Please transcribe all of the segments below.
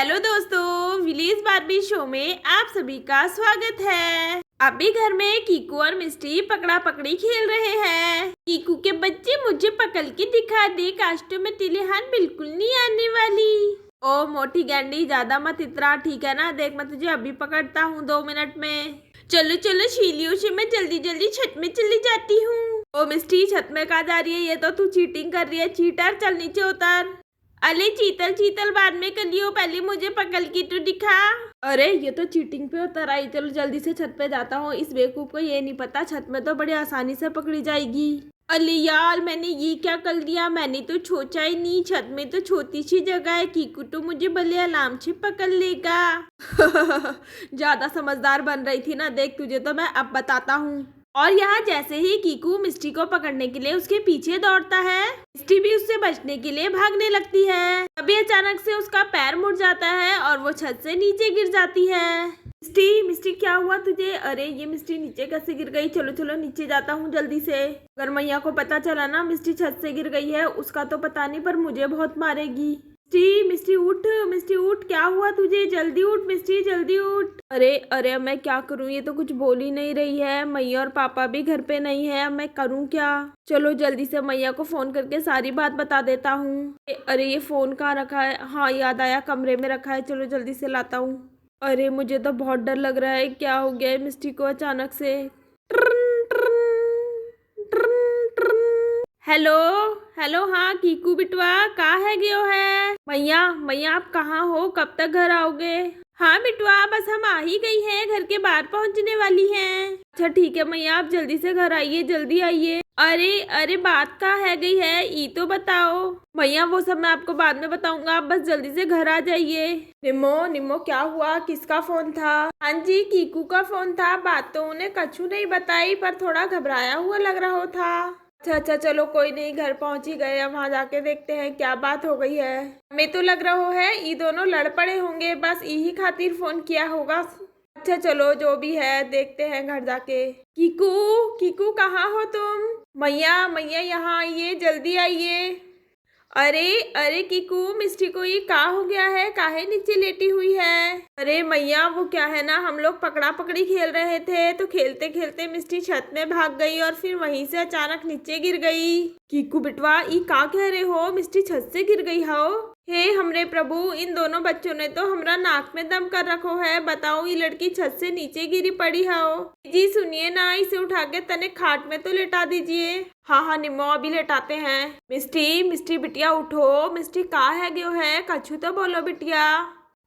Hello दोस्तों, village Barbie show में आप सभी का स्वागत है। अभी घर में कीकू और मिस्टी पकड़ा पकड़ी खेल रहे हैं। कीकू के बच्चे मुझे पकड़ के दिखा दे, कास्टो में तिलहन बिल्कुल नहीं आने वाली। ओ मोटी गैंडी, ज्यादा मत इतरा, ठीक है ना। देख मैं तुझे अभी पकड़ता हूँ 2 मिनट में। चलो चलो शीलियों से मैं जल्दी जल्दी छत में चली जाती हूँ। ओ मिस्टी, छत में कहाँ जा रही है? ये तो तू चीटिंग कर रही है, चीटर। चल नीचे उतर। अरे चीतल चीतल बाद में कर लियो, पहले मुझे पकड़ के तो दिखा। अरे ये तो चीटिंग पे उतर आई। चलो जल्दी से छत पे जाता हूँ। इस बेवकूफ को ये नहीं पता छत में तो बड़ी आसानी से पकड़ी जाएगी। अरे यार, मैंने ये क्या कर लिया? मैंने तो सोचा ही नहीं, छत में तो छोटी सी जगह है, कीकू तो मुझे भले आराम से पकड़ लेगा। ज्यादा समझदार बन रही थी ना। देख तुझे तो मैं अब बताता हूँ। और यहाँ जैसे ही कीकू मिस्टी को पकड़ने के लिए उसके पीछे दौड़ता है, मिस्टी भी उससे बचने के लिए भागने लगती है। तभी अचानक से उसका पैर मुड़ जाता है और वो छत से नीचे गिर जाती है। मिस्टी मिस्टी, क्या हुआ तुझे? अरे ये मिस्टी नीचे कैसे गिर गई? चलो चलो नीचे जाता हूँ जल्दी से। अगर मैया को पता चला ना मिस्टी छत से गिर गई है, उसका तो पता नहीं, पर मुझे बहुत मारेगी। मिस्टी उठ, मिस्टी उठ, क्या हुआ तुझे? जल्दी उठ मिस्टी, जल्दी उठ। अरे अरे मैं क्या करूं? ये तो कुछ बोल ही नहीं रही है। मैया और पापा भी घर पे नहीं है, अब मैं करूं क्या? चलो जल्दी से मैया को फोन करके सारी बात बता देता हूँ। अरे ये फोन कहाँ रखा है? हाँ याद आया, कमरे में रखा है। चलो जल्दी से लाता हूँ। अरे मुझे तो बहुत डर लग रहा है। क्या हो गया है मिस्टी को अचानक से? हेलो हेलो, हाँ कीकू बिटवा, कहाँ है गयो है? मैया मैया, आप कहाँ हो? कब तक घर आओगे? हाँ बिटवा, बस हम आ ही गई हैं, घर के बाहर पहुंचने वाली हैं। अच्छा ठीक है मैया, आप जल्दी से घर आइए, जल्दी आइए। अरे अरे बात कहाँ है गई है, ये तो बताओ। मैया वो सब मैं आपको बाद में बताऊंगा, आप बस जल्दी से घर आ जाइए। निम्मो निम्मो, क्या हुआ? किसका फोन था? हाँ जी, कीकू का फोन था। बात तो उन्हें कछु नहीं बताई, पर थोड़ा घबराया हुआ लग रहा था। अच्छा अच्छा, चलो कोई नहीं, घर पहुंच ही गए। अब वहां जाके देखते हैं क्या बात हो गई है। हमें तो लग रहा है ये दोनों लड़ पड़े होंगे, बस यही खातिर फोन किया होगा। अच्छा चलो जो भी है देखते हैं घर जाके। कीकू कीकू, कहाँ हो तुम? मैया मैया, यहाँ आइए, जल्दी आइए। अरे अरे कीकू, मिस्टी को ये क्या हो गया है? काहे नीचे लेटी हुई है? अरे मैया वो क्या है ना, हम लोग पकड़ा पकड़ी खेल रहे थे, तो खेलते खेलते मिस्टी छत में भाग गई और फिर वहीं से अचानक नीचे गिर गई। कीकू बिटवा, ये क्या कह रहे हो? मिस्टी छत से गिर गई हो? हे हमरे प्रभु, इन दोनों बच्चों ने तो हमरा नाक में दम कर रखो है। बताओ, ये लड़की छत से नीचे गिरी पड़ी हो। जी सुनिए ना, इसे उठा के तने खाट में तो लेटा दीजिए। हाँ हाँ निम्मो, अभी लेटाते हैं। मिस्टी मिस्टी बिटिया उठो। मिस्टी कहाँ है गयो है? कछु तो बोलो बिटिया।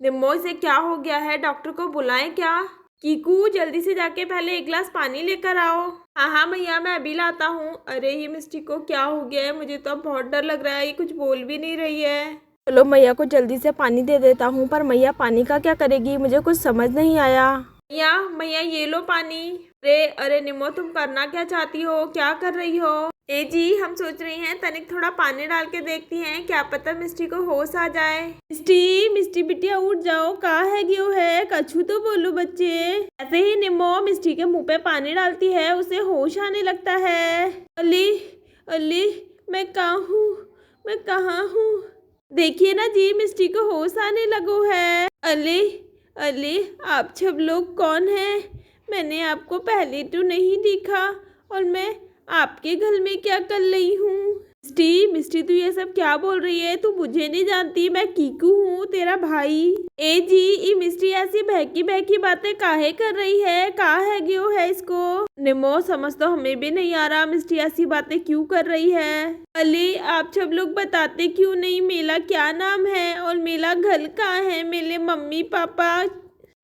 निम्मो, इसे क्या हो गया है? डॉक्टर को बुलाएं क्या? कीकू जल्दी से जाके पहले 1 गिलास पानी लेकर आओ। हाँ हाँ भैया, मैं अभी लाता हूँ। अरे ये मिस्टी को क्या हो गया है? मुझे तो बहुत डर लग रहा है, ये कुछ बोल भी नहीं रही है। चलो मैया को जल्दी से पानी दे देता हूँ, पर मैया पानी का क्या करेगी? मुझे कुछ समझ नहीं आया। मैया मैया, ये लो पानी। अरे अरे निम्मो, तुम करना क्या चाहती हो? क्या कर रही हो? ए जी, हम सोच रही हैं तनिक थोड़ा पानी डाल के देखती हैं, क्या पता मिस्टी को होश आ जाए। मिस्टी मिस्टी बिटिया उठ जाओ, कहाँ है गयो है? कछु तो बोलो बच्चे। ऐसे ही निम्मो मिस्टी के मुंह पे पानी डालती है, उसे होश आने लगता है। अली अली, मैं कहाँ हूँ? मैं कहाँ हूँ? देखिए ना जी, मिस्टी को होश आने लगो है। अले अले, आप सब लोग कौन हैं? मैंने आपको पहले तो नहीं देखा, और मैं आपके घर में क्या कर रही हूँ? मिस्टी मिस्टी, तू ये सब क्या बोल रही है? तू मुझे नहीं जानती, मैं कीकू हूँ, तेरा भाई। ए जी, ये मिस्टी ऐसी बहकी बहकी बातें काहे कर रही है? कहाँ है गयो है इसको? निम्मो, समझ तो हमें भी नहीं आ रहा, मिस्टी ऐसी बातें क्यों कर रही है। अली, आप सब लोग बताते क्यों नहीं मेरा क्या नाम है और मेरा घर कहाँ है, मेरे मम्मी पापा?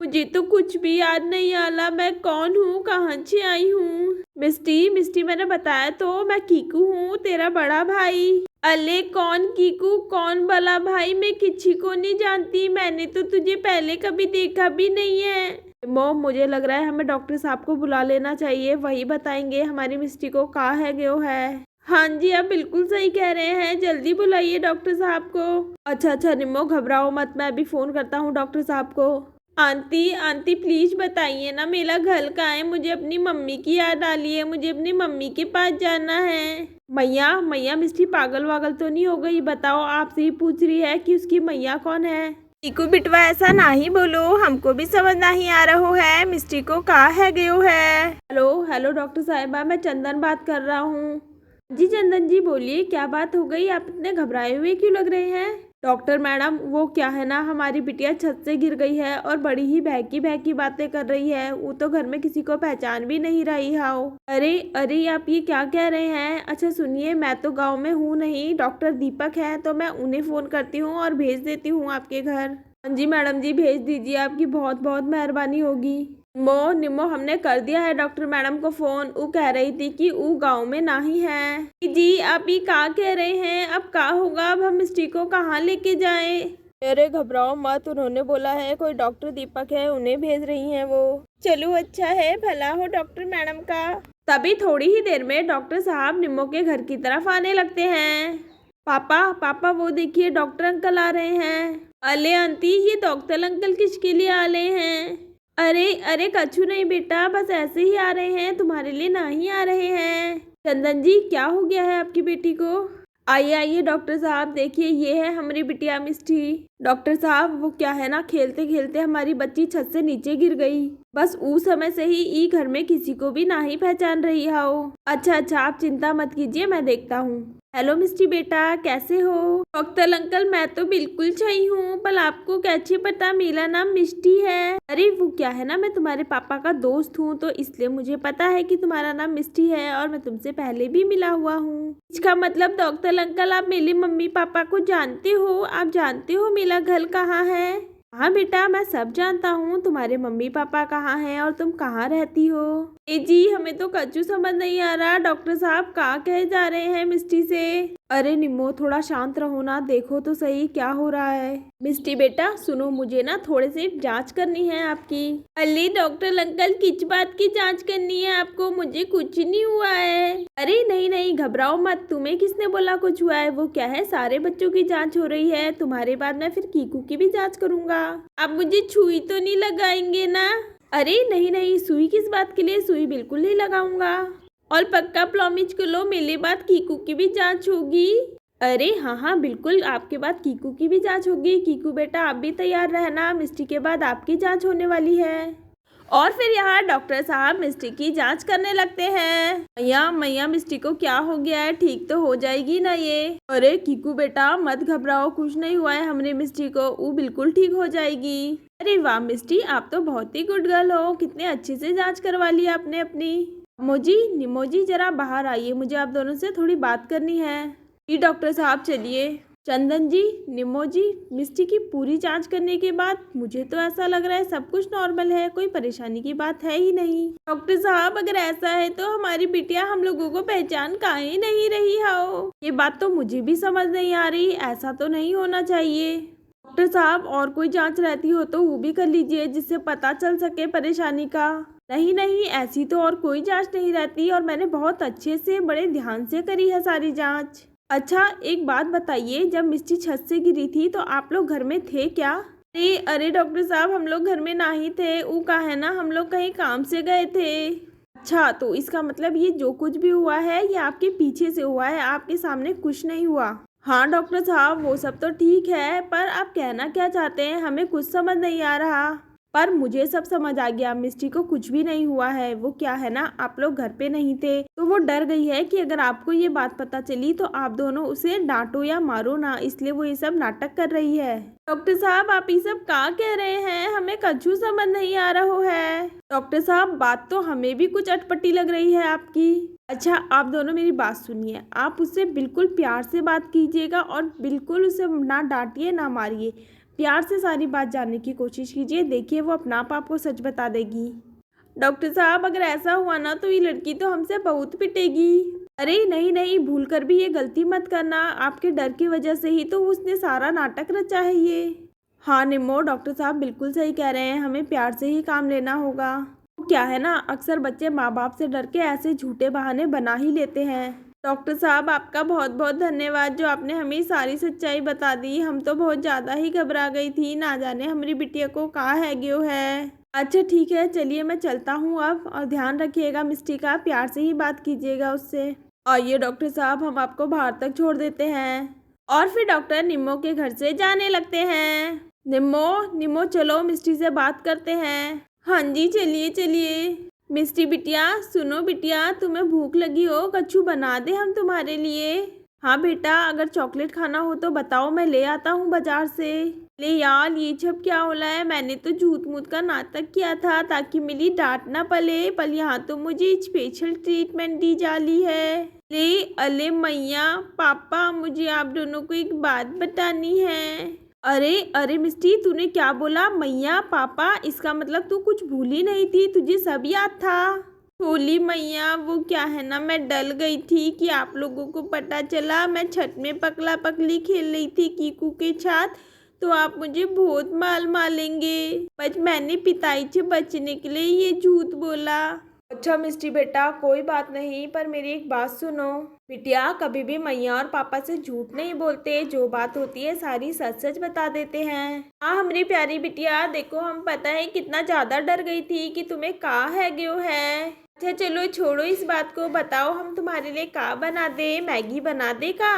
मुझे तो कुछ भी याद नहीं आ रहा, मैं कौन हूँ, कहाँ से आई हूँ? मिस्टी मिस्टी, मैंने बताया तो, मैं कीकू हूँ, तेरा बड़ा भाई। अले कौन कीकू, कौन बड़ा भाई? मैं किसी को नहीं जानती, मैंने तो तुझे पहले कभी देखा भी नहीं है। मोम, मुझे लग रहा है हमें डॉक्टर साहब को बुला लेना चाहिए, वही बताएंगे हमारी मिस्टी को कहाँ है गयो है। हाँ जी, आप बिल्कुल सही कह रहे हैं, जल्दी बुलाइए डॉक्टर साहब को। अच्छा अच्छा निम्मो, घबराओ मत, मैं अभी फोन करता हूँ डॉक्टर साहब को। आंटी आंटी, प्लीज बताइए ना मेरा घर कहाँ है? मुझे अपनी मम्मी की याद आ रही है, मुझे अपनी मम्मी के पास जाना है। मैया मैया, मिस्टी पागल वागल तो नहीं हो गई? बताओ, आपसे ही पूछ रही है कि उसकी मैया कौन है। कीकू बिटवा ऐसा ना ही बोलो, हमको भी समझ नहीं आ रहा है मिस्टी को कहाँ है गयो है। हेलो हेलो डॉक्टर साहिबा, मैं चंदन बात कर रहा हूँ। जी चंदन जी बोलिए, क्या बात हो गई? आप इतने घबराए हुए क्यों लग रहे हैं? डॉक्टर मैडम, वो क्या है ना, हमारी बिटिया छत से गिर गई है और बड़ी ही बहकी बहकी बातें कर रही है। वो तो घर में किसी को पहचान भी नहीं रही हाओ। अरे अरे, आप ये क्या कह रहे हैं? अच्छा सुनिए, मैं तो गांव में हूँ नहीं, डॉक्टर दीपक है, तो मैं उन्हें फ़ोन करती हूँ और भेज देती हूँ आपके घर। हाँ जी मैडम जी, भेज दीजिए, आपकी बहुत बहुत मेहरबानी होगी। निमो हमने कर दिया है डॉक्टर मैडम को फ़ोन। वो कह रही थी कि वो गांव में नहीं है। जी आप ये क्या कह रहे हैं? अब क्या होगा? अब हम मिस्टी को कहाँ लेके जाएं? अरे घबराओ मत, उन्होंने बोला है कोई डॉक्टर दीपक है, उन्हें भेज रही हैं वो। चलो अच्छा है, भला हो डॉक्टर मैडम का। तभी थोड़ी ही देर में डॉक्टर साहब निमो के घर की तरफ आने लगते हैं। पापा पापा, वो देखिए डॉक्टर अंकल आ रहे हैं। अले आंटी, ये डॉक्टर अंकल किसके लिए आ रहे हैं? अरे अरे कछु नहीं बेटा, बस ऐसे ही आ रहे हैं, तुम्हारे लिए नहीं आ रहे हैं। चंदन जी, क्या हो गया है आपकी बेटी को? आइए आइए डॉक्टर साहब, देखिए ये है हमारी बिटिया मिस्टी। डॉक्टर साहब, वो क्या है ना, खेलते खेलते हमारी बच्ची छत से नीचे गिर गई। बस उस समय से ही ई घर में किसी को भी नहीं पहचान रही हो। अच्छा अच्छा, आप चिंता मत कीजिए, मैं देखता हूँ। हेलो मिस्टी बेटा, कैसे हो? डॉक्टर अंकल, मैं तो बिल्कुल सही हूँ, पर आपको कैसे पता मेरा नाम मिस्टी है? अरे वो क्या है ना, मैं तुम्हारे पापा का दोस्त हूँ, तो इसलिए मुझे पता है कि तुम्हारा नाम मिस्टी है और मैं तुमसे पहले भी मिला हुआ हूँ। इसका मतलब डॉक्टर अंकल, आप मेरे मम्मी पापा को जानते हो? आप जानते हो मेरा घर कहाँ है? हाँ बेटा, मैं सब जानता हूँ, तुम्हारे मम्मी पापा कहाँ हैं और तुम कहाँ रहती हो। जी हमें तो कच्चू समझ नहीं आ रहा, डॉक्टर साहब कहाँ कहे जा रहे हैं मिस्टी से? अरे निम्मो, थोड़ा शांत रहो ना, देखो तो सही क्या हो रहा है। मिस्टी बेटा सुनो, मुझे ना थोड़े से जांच करनी है आपकी। अरे डॉक्टर अंकल, किस बात की जांच करनी है आपको? मुझे कुछ नहीं हुआ है। अरे नहीं नहीं, घबराओ मत, तुम्हें किसने बोला कुछ हुआ है? वो क्या है, सारे बच्चों की जांच हो रही है, तुम्हारे बाद मैं फिर कीकू की भी जांच करूंगा। आप मुझे छुई तो नहीं लगाएंगे ना? अरे नहीं नहीं, सुई किस बात के लिए? सुई बिल्कुल नहीं लगाऊंगा। और पक्का प्रॉमिस कर लो, मेरे बाद कीकू की भी जांच होगी। अरे हाँ हाँ बिल्कुल, आपके बाद कीकू की भी जांच होगी। कीकू बेटा आप भी तैयार रहना, मिस्टी के बाद आपकी जांच होने वाली है। और फिर यहाँ डॉक्टर साहब मिस्टी की जांच करने लगते हैं। मैया मैया, मिस्टी को क्या हो गया है? ठीक तो हो जाएगी ना ये? अरे कीकू बेटा मत घबराओ, कुछ नहीं हुआ है हमने मिस्टी को, वो बिल्कुल ठीक हो जाएगी। अरे वाह मिस्टी, आप तो बहुत ही गुड गर्ल हो, कितने अच्छे से जांच करवा ली आपने अपनी। मोजी निमोजी, जरा बाहर आइए, मुझे आप दोनों से थोड़ी बात करनी है। जी डॉक्टर साहब चलिए। चंदन जी, निमोजी, मिस्टी की पूरी जांच करने के बाद मुझे तो ऐसा लग रहा है सब कुछ नॉर्मल है, कोई परेशानी की बात है ही नहीं। डॉक्टर साहब अगर ऐसा है तो हमारी बिटिया हम लोगों को पहचान काहे नहीं रही हो? ये बात तो मुझे भी समझ नहीं आ रही, ऐसा तो नहीं होना चाहिए। डॉक्टर साहब और कोई जांच रहती हो तो वो भी कर लीजिए, जिससे पता चल सके परेशानी का। नहीं नहीं, ऐसी तो और कोई जांच नहीं रहती, और मैंने बहुत अच्छे से बड़े ध्यान से करी है सारी जांच। अच्छा एक बात बताइए, जब मिस्टी छत से गिरी थी तो आप लोग घर में थे क्या? अरे अरे डॉक्टर साहब, हम लोग घर में नहीं थे, वो का है ना, हम लोग कहीं काम से गए थे। अच्छा, तो इसका मतलब ये जो कुछ भी हुआ है ये आपके पीछे से हुआ है, आपके सामने कुछ नहीं हुआ। हाँ डॉक्टर साहब, वो सब तो ठीक है, पर आप कहना क्या चाहते हैं हमें कुछ समझ नहीं आ रहा। पर मुझे सब समझ आ गया, मिस्टी को कुछ भी नहीं हुआ है। वो क्या है ना, आप लोग घर पे नहीं थे, तो वो डर गई है कि अगर आपको ये बात पता चली तो आप दोनों उसे डांटो या मारो ना, इसलिए वो ये सब नाटक कर रही है। डॉक्टर साहब आप ये सब क्या कह रहे हैं? हमें कछु समझ नहीं आ रहा है। डॉक्टर साहब बात तो हमें भी कुछ अटपटी लग रही है आपकी। अच्छा आप दोनों मेरी बात सुनिए, आप उससे बिल्कुल प्यार से बात कीजिएगा और बिल्कुल उसे ना डांटिए ना मारिए, प्यार से सारी बात जानने की कोशिश कीजिए, देखिए वो अपना आप आपको सच बता देगी। डॉक्टर साहब अगर ऐसा हुआ ना तो ये लड़की तो हमसे बहुत पिटेगी। अरे नहीं नहीं, भूल कर भी ये गलती मत करना, आपके डर की वजह से ही तो उसने सारा नाटक रचा है ये। हाँ निम्मो, डॉक्टर साहब बिल्कुल सही कह रहे हैं, हमें प्यार से ही काम लेना होगा। क्या है ना, अक्सर बच्चे माँ बाप से डर के ऐसे झूठे बहाने बना ही लेते हैं। डॉक्टर साहब आपका बहुत बहुत धन्यवाद, जो आपने हमें सारी सच्चाई बता दी, हम तो बहुत ज़्यादा ही घबरा गई थी, ना जाने हमारी बिटिया को कहाँ है गयो है। अच्छा ठीक है, चलिए मैं चलता हूँ अब, और ध्यान रखिएगा मिस्टी का, प्यार से ही बात कीजिएगा उससे। आइए डॉक्टर साहब, हम आपको बाहर तक छोड़ देते हैं। और फिर डॉक्टर निम्मो के घर से जाने लगते हैं। निम्मो निम्मो चलो मिस्टी से बात करते हैं। हाँ जी चलिए चलिए। मिस्टी बिटिया सुनो बिटिया, तुम्हें भूख लगी हो, कच्छू बना दे हम तुम्हारे लिए। हाँ बेटा, अगर चॉकलेट खाना हो तो बताओ, मैं ले आता हूँ बाजार से। ले यार, ये सब क्या हो रहा है? मैंने तो झूठ मूठ का नाटक किया था ताकि मेरी डांट ना पले, पर यहाँ तो मुझे स्पेशल ट्रीटमेंट दी जा रही है। ले अले मैया पापा, मुझे आप दोनों को एक बात बतानी है। अरे अरे मिस्टी, तूने क्या बोला? मैया पापा, इसका मतलब तू कुछ भूली नहीं थी, तुझे सब याद था। होली मैया, वो क्या है ना, मैं डल गई थी कि आप लोगों को पता चला मैं छत में पकला पकली खेल रही थी कीकू के साथ, तो आप मुझे बहुत माल मारेंगे। बस मैंने पिताई से बचने के लिए ये झूठ बोला। अच्छा मिस्टी बेटा, कोई बात नहीं, पर मेरी एक बात सुनो। बिटिया, कभी भी मैया और पापा से झूठ नहीं बोलते, जो बात होती है सारी सच सच बता देते हैं। हाँ हमारी प्यारी बिटिया, देखो हम पता है कितना ज्यादा डर गई थी कि तुम्हें का है गयो है। अच्छा चलो छोड़ो इस बात को, बताओ हम तुम्हारे लिए का बना दे? मैगी बना दे का?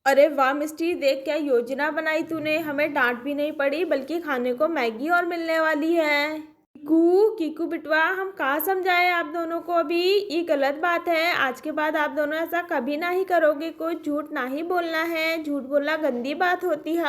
अरे वाह मिस्टी, देख क्या योजना बनाई तूने, हमें डांट भी नहीं पड़ी बल्कि खाने को मैगी और मिलने वाली है। कीकू कीकू बिटवा, हम कहाँ समझाए आप दोनों को? अभी ये गलत बात है, आज के बाद आप दोनों ऐसा कभी ना ही करोगे, कोई झूठ ना ही बोलना है, झूठ बोलना गंदी बात होती है।